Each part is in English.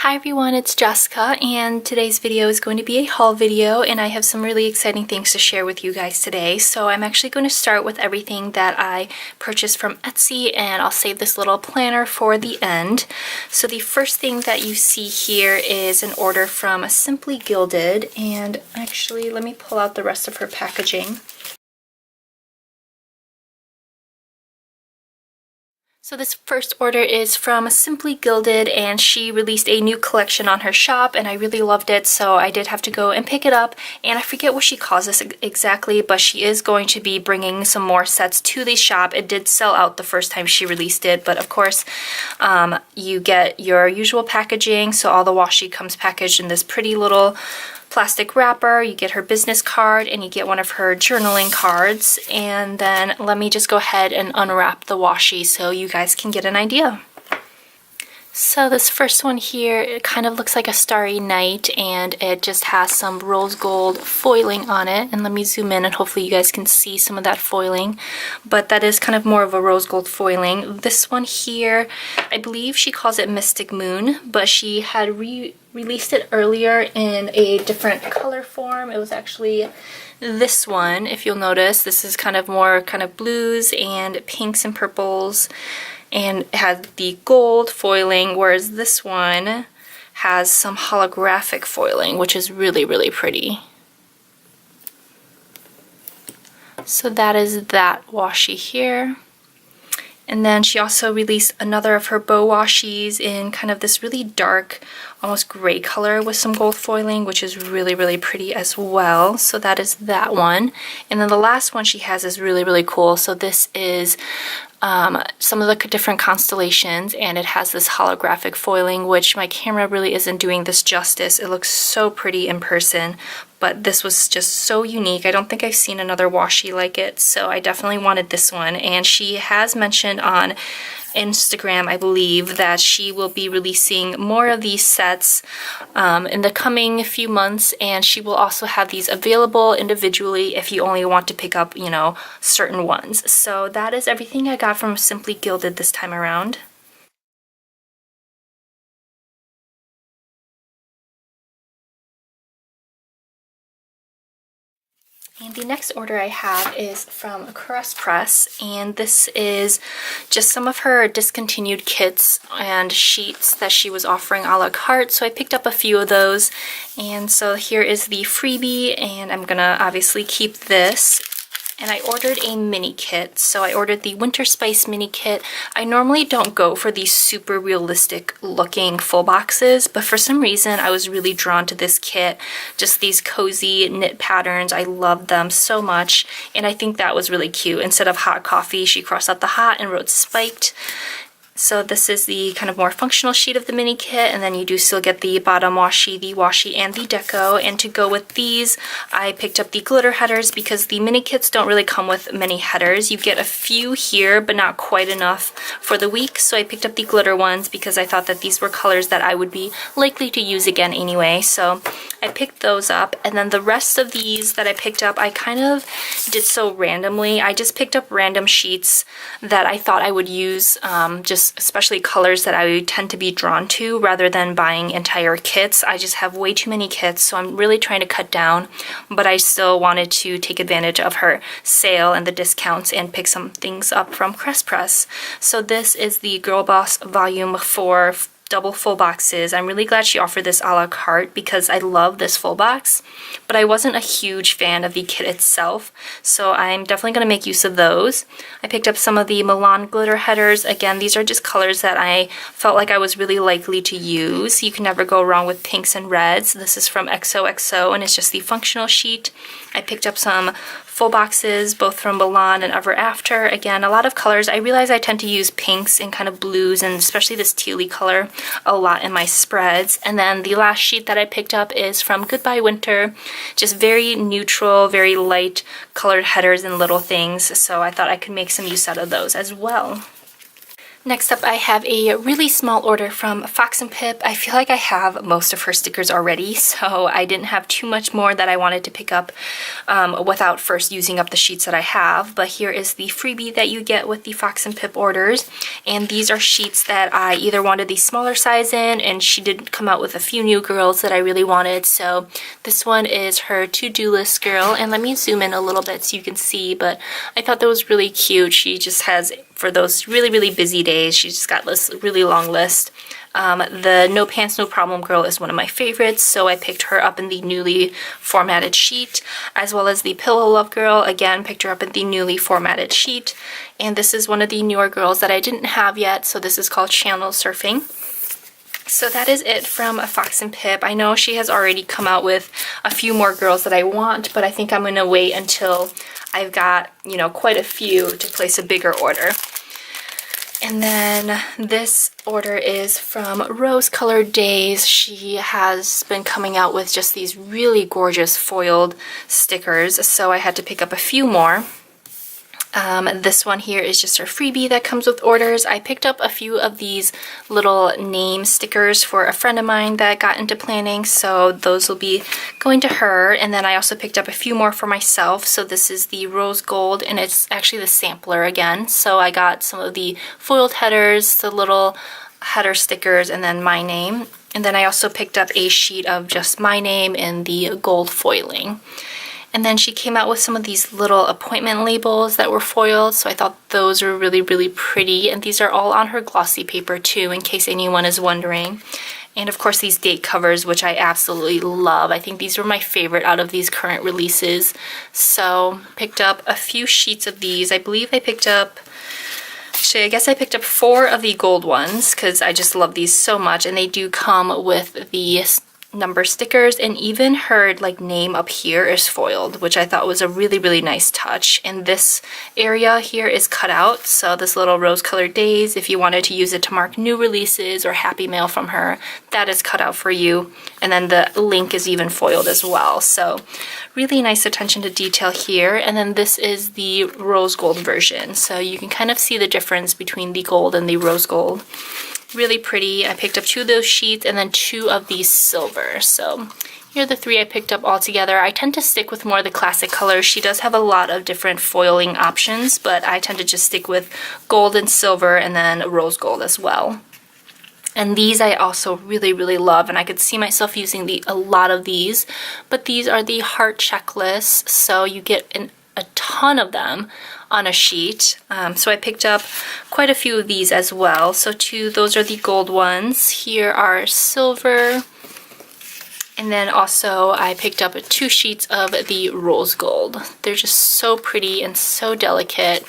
Hi everyone, it's Jessica, and today's video is going to be a haul video, and I have some really exciting things to share with you guys today. So I'm actually going to start with everything that I purchased from Etsy, and I'll save this little planner for the end. So the first thing that you see here is an order from Simply Gilded, and actually let me pull out the rest of her packaging. So this first order is from Simply Gilded, and she released a new collection on her shop and I really loved it, so I did have to go and pick it up. And I forget what she calls this exactly, but she is going to be bringing some more sets to the shop. It did sell out the first time she released it, but of course you get your usual packaging. So all the washi comes packaged in this pretty little plastic wrapper. You get her business card and you get one of her journaling cards, and then let me just go ahead and unwrap the washi so you guys can get an idea. So this first one here, it kind of looks like a starry night, and it just has some rose gold foiling on it. And let me zoom in and hopefully you guys can see some of that foiling, but that is kind of more of a rose gold foiling. This one here, I believe she calls it Mystic Moon, but she had released it earlier in a different color form. It was actually this one. If you'll notice, this is kind of more kind of blues and pinks and purples, and it has the gold foiling, whereas this one has some holographic foiling, which is really, really pretty. So that is that washi here. And then she also released another of her bow washis in kind of this really dark, almost gray color with some gold foiling, which is really, really pretty as well. So that is that one. And then the last one she has is really, really cool. So this is some of the different constellations, and it has this holographic foiling, which my camera really isn't doing this justice. It looks so pretty in person, but this was just so unique. I don't think I've seen another washi like it, so I definitely wanted this one. And she has mentioned on Instagram, I believe, that she will be releasing more of these sets in the coming few months, and she will also have these available individually if you only want to pick up, you know, certain ones. So that is everything I got from Simply Gilded this time around. And the next order I have is from Press, and this is just some of her discontinued kits and sheets that she was offering a la carte, so I picked up a few of those. And so here is the freebie, and I'm gonna obviously keep this. And I ordered a mini kit, so I ordered the Winter Spice mini kit. I normally don't go for these super realistic looking full boxes, but for some reason I was really drawn to this kit. Just these cozy knit patterns, I love them so much, and I think that was really cute. Instead of hot coffee, she crossed out the hot and wrote spiked. So this is the kind of more functional sheet of the mini kit, and then you do still get the bottom washi, and the deco. And to go with these, I picked up the glitter headers because the mini kits don't really come with many headers. You get a few here, but not quite enough for the week. So I picked up the glitter ones because I thought that these were colors that I would be likely to use again anyway. So I picked those up, and then the rest of these that I picked up, I kind of did so randomly. I just picked up random sheets that I thought I would use, just especially colors that I tend to be drawn to, rather than buying entire kits. I just have way too many kits, so I'm really trying to cut down, but I still wanted to take advantage of her sale and the discounts and pick some things up from Press. So this is the Girl Boss Volume 4 double full boxes. I'm really glad she offered this a la carte because I love this full box, but I wasn't a huge fan of the kit itself, so I'm definitely going to make use of those. I picked up some of the Milan glitter headers. Again, these are just colors that I felt like I was really likely to use. You can never go wrong with pinks and reds. This is from XOXO, and it's just the functional sheet. I picked up some full boxes, both from Milan and Ever After. Again, a lot of colors. I realize I tend to use pinks and kind of blues, and especially this tealy color, a lot in my spreads. And then the last sheet that I picked up is from Goodbye Winter. Just very neutral, very light colored headers and little things, so I thought I could make some use out of those as well. Next up, I have a really small order from Fox and Pip. I feel like I have most of her stickers already, so I didn't have too much more that I wanted to pick up without first using up the sheets that I have. But here is the freebie that you get with the Fox and Pip orders. And these are sheets that I either wanted the smaller size in, and she did come out with a few new girls that I really wanted. So this one is her to-do list girl, and let me zoom in a little bit so you can see, but I thought that was really cute. She just has, for those really, really busy days, she's just got this really long list. The No Pants, No Problem girl is one of my favorites, so I picked her up in the newly formatted sheet, as well as the Pillow Love girl, again, picked her up in the newly formatted sheet. And this is one of the newer girls that I didn't have yet, so this is called Channel Surfing. So that is it from Fox and Pip. I know she has already come out with a few more girls that I want, but I think I'm going to wait until I've got, you know, quite a few to place a bigger order. And then this order is from Rose Colored Daze. She has been coming out with just these really gorgeous foiled stickers, so I had to pick up a few more. This one here is just her freebie that comes with orders. I picked up a few of these little name stickers for a friend of mine that got into planning, so those will be going to her. And then I also picked up a few more for myself. So this is the Rose Gold, and it's actually the sampler again. So I got some of the foiled headers, the little header stickers, and then my name. And then I also picked up a sheet of just my name in the gold foiling. And then she came out with some of these little appointment labels that were foiled, so I thought those were really, really pretty. And these are all on her glossy paper too, in case anyone is wondering. And of course these date covers, which I absolutely love. I think these were my favorite out of these current releases. So picked up a few sheets of these. I believe I picked up, actually I guess I picked up 4 of the gold ones because I just love these so much. And they do come with the number stickers, and even her like name up here is foiled, which I thought was a really, really nice touch. And this area here is cut out, so this little Rose Colored Daze, if you wanted to use it to mark new releases or happy mail from her, that is cut out for you. And then the link is even foiled as well, so really nice attention to detail here. And then this is the rose gold version, so you can kind of see the difference between the gold and the rose gold. Really pretty. I picked up 2 of those sheets and then 2 of these silver. So here are the 3 I picked up all together. I tend to stick with more of the classic colors. She does have a lot of different foiling options, but I tend to just stick with gold and silver and then rose gold as well. And these I also really, really love, and I could see myself using a lot of these. But these are the heart checklists, so you get a ton of them on a sheet. So I picked up quite a few of these as well. So those are the gold ones. Here are silver. And then also I picked up 2 sheets of the rose gold. They're just so pretty and so delicate.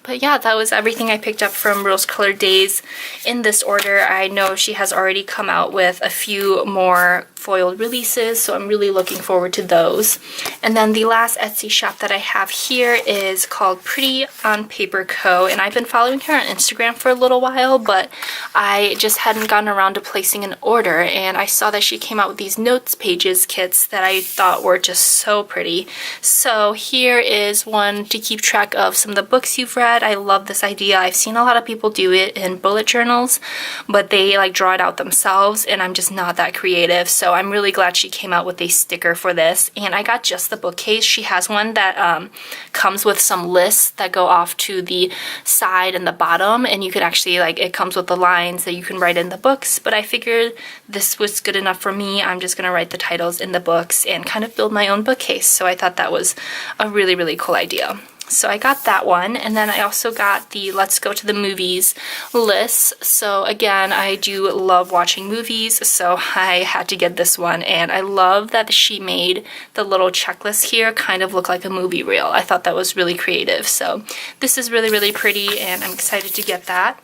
But yeah, that was everything I picked up from Rose Colored Daze in this order. I know she has already come out with a few more foiled releases, so I'm really looking forward to those. And then the last Etsy shop that I have here is called Pretty on Paper Co. And I've been following her on Instagram for a little while, but I just hadn't gotten around to placing an order. And I saw that she came out with these notes pages kits that I thought were just so pretty. So here is one to keep track of some of the books you've read. I love this idea. I've seen a lot of people do it in bullet journals, but they like draw it out themselves, and I'm just not that creative. So I'm really glad she came out with a sticker for this. And I got just the bookcase. She has one that comes with some lists that go off to the side and the bottom, and you could actually like, it comes with the lines that you can write in the books, but I figured this was good enough for me. I'm just gonna write the titles in the books and kind of build my own bookcase. So I thought that was a really, really cool idea. So I got that one, and then I also got the Let's Go to the Movies list. So again, I do love watching movies, so I had to get this one, and I love that she made the little checklist here kind of look like a movie reel. I thought that was really creative. So this is really, really pretty, and I'm excited to get that.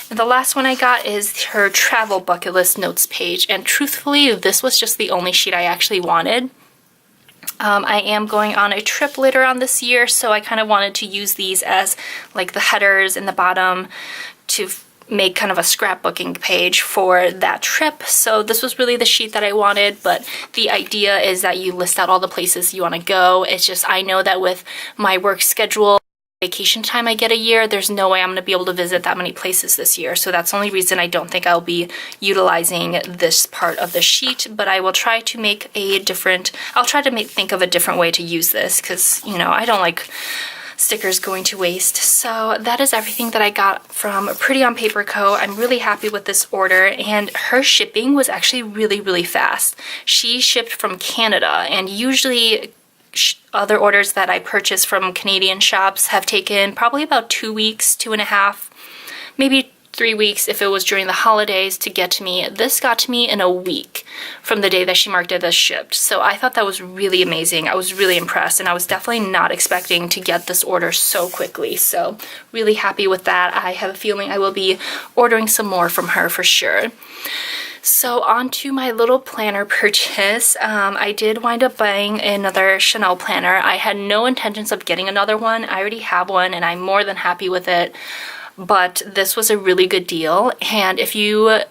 And the last one I got is her travel bucket list notes page, and truthfully, this was just the only sheet I actually wanted. I am going on a trip later on this year, so I kind of wanted to use these as like the headers in the bottom to make kind of a scrapbooking page for that trip. So this was really the sheet that I wanted, but the idea is that you list out all the places you want to go. It's just, I know that with my work schedule, vacation time I get a year, there's no way I'm going to be able to visit that many places this year. So that's the only reason I don't think I'll be utilizing this part of the sheet, but I will try to make think of a different way to use this because, you know, I don't like stickers going to waste. So that is everything that I got from Pretty on Paper Co. I'm really happy with this order, and her shipping was actually really, really fast. She shipped from Canada, and usually other orders that I purchase from Canadian shops have taken probably about 2 weeks, 2.5, maybe 3 weeks if it was during the holidays to get to me. This got to me in a week from the day that she marked it as shipped. So I thought that was really amazing. I was really impressed, and I was definitely not expecting to get this order so quickly. So really happy with that. I have a feeling I will be ordering some more from her for sure. So on to my little planner purchase. I did wind up buying another Chanel planner. I had no intentions of getting another one. I already have one and I'm more than happy with it. But this was a really good deal. And if you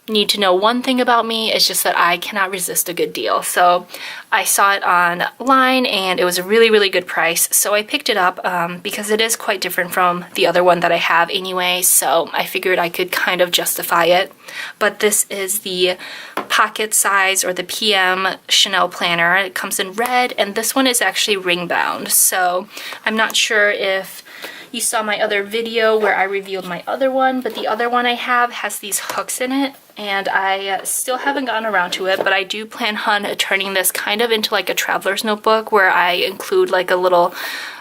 need to know one thing about me, it's just that I cannot resist a good deal. So I saw it online and it was a really, really good price. So I picked it up because it is quite different from the other one that I have anyway. So I figured I could kind of justify it. But this is the pocket size, or the PM Chanel planner. It comes in red, and this one is actually ring bound. So I'm not sure if you saw my other video where I revealed my other one, but the other one I have has these hooks in it, and I still haven't gotten around to it, but I do plan on turning this kind of into like a traveler's notebook where I include like a little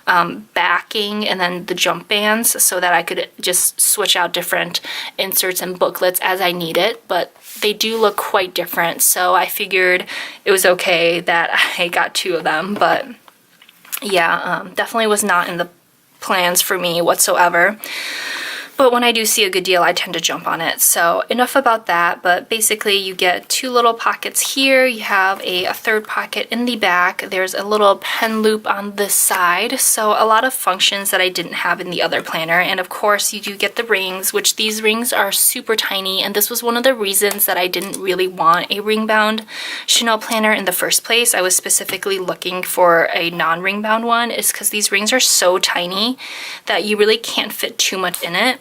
backing and then the jump bands so that I could just switch out different inserts and booklets as I need it, but they do look quite different, so I figured it was okay that I got 2 of them. But yeah, definitely was not in the plans for me whatsoever. But when I do see a good deal, I tend to jump on it. So enough about that, but basically you get 2 little pockets here. You have a third pocket in the back. There's a little pen loop on this side. So a lot of functions that I didn't have in the other planner. And of course you do get the rings, which these rings are super tiny. And this was one of the reasons that I didn't really want a ring bound Chanel planner in the first place. I was specifically looking for a non-ring bound one, is because these rings are so tiny that you really can't fit too much in it.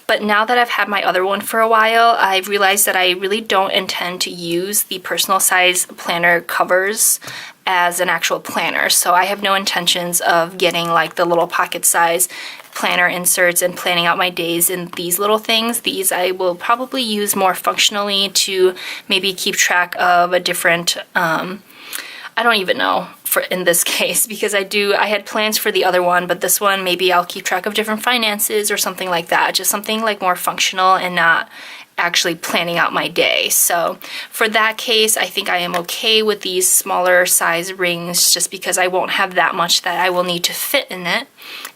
But now that I've had my other one for a while, I've realized that I really don't intend to use the personal size planner covers as an actual planner. So I have no intentions of getting like the little pocket size planner inserts and planning out my days in these little things. These I will probably use more functionally to maybe keep track of a different, I don't even know in this case, because I had plans for the other one, but this one maybe I'll keep track of different finances or something like that. Just something like more functional and not actually planning out my day. So for that case, I think I am okay with these smaller size rings just because I won't have that much that I will need to fit in it.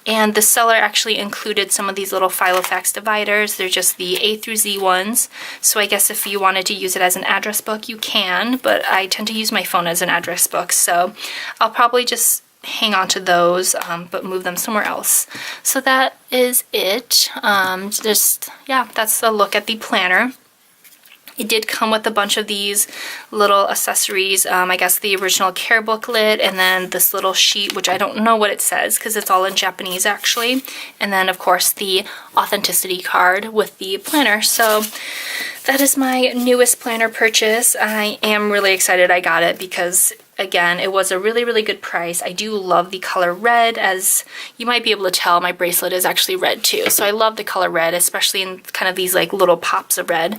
And the seller actually included some of these little Filofax dividers. They're just the A through Z ones. So I guess if you wanted to use it as an address book, you can, but I tend to use my phone as an address book. So I'll probably just hang on to those, but move them somewhere else. So that is it. Yeah, that's a look at the planner. It did come with a bunch of these little accessories, I guess the original care booklet, and then this little sheet, which I don't know what it says because it's all in Japanese actually, and then of course the authenticity card with the planner. So that is my newest planner purchase. I am really excited I got it because again, it was a really, really good price. I do love the color red. As you might be able to tell, my bracelet is actually red too. So I love the color red, especially in kind of these like little pops of red.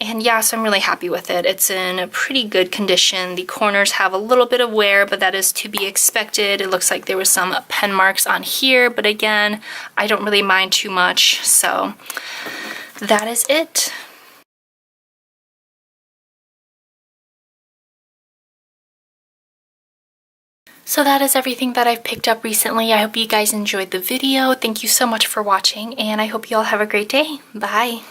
And yeah, so I'm really happy with it. It's in a pretty good condition. The corners have a little bit of wear, but that is to be expected. It looks like there was some pen marks on here, but again, I don't really mind too much. So that is it. So that is everything that I've picked up recently. I hope you guys enjoyed the video. Thank you so much for watching, and I hope you all have a great day. Bye!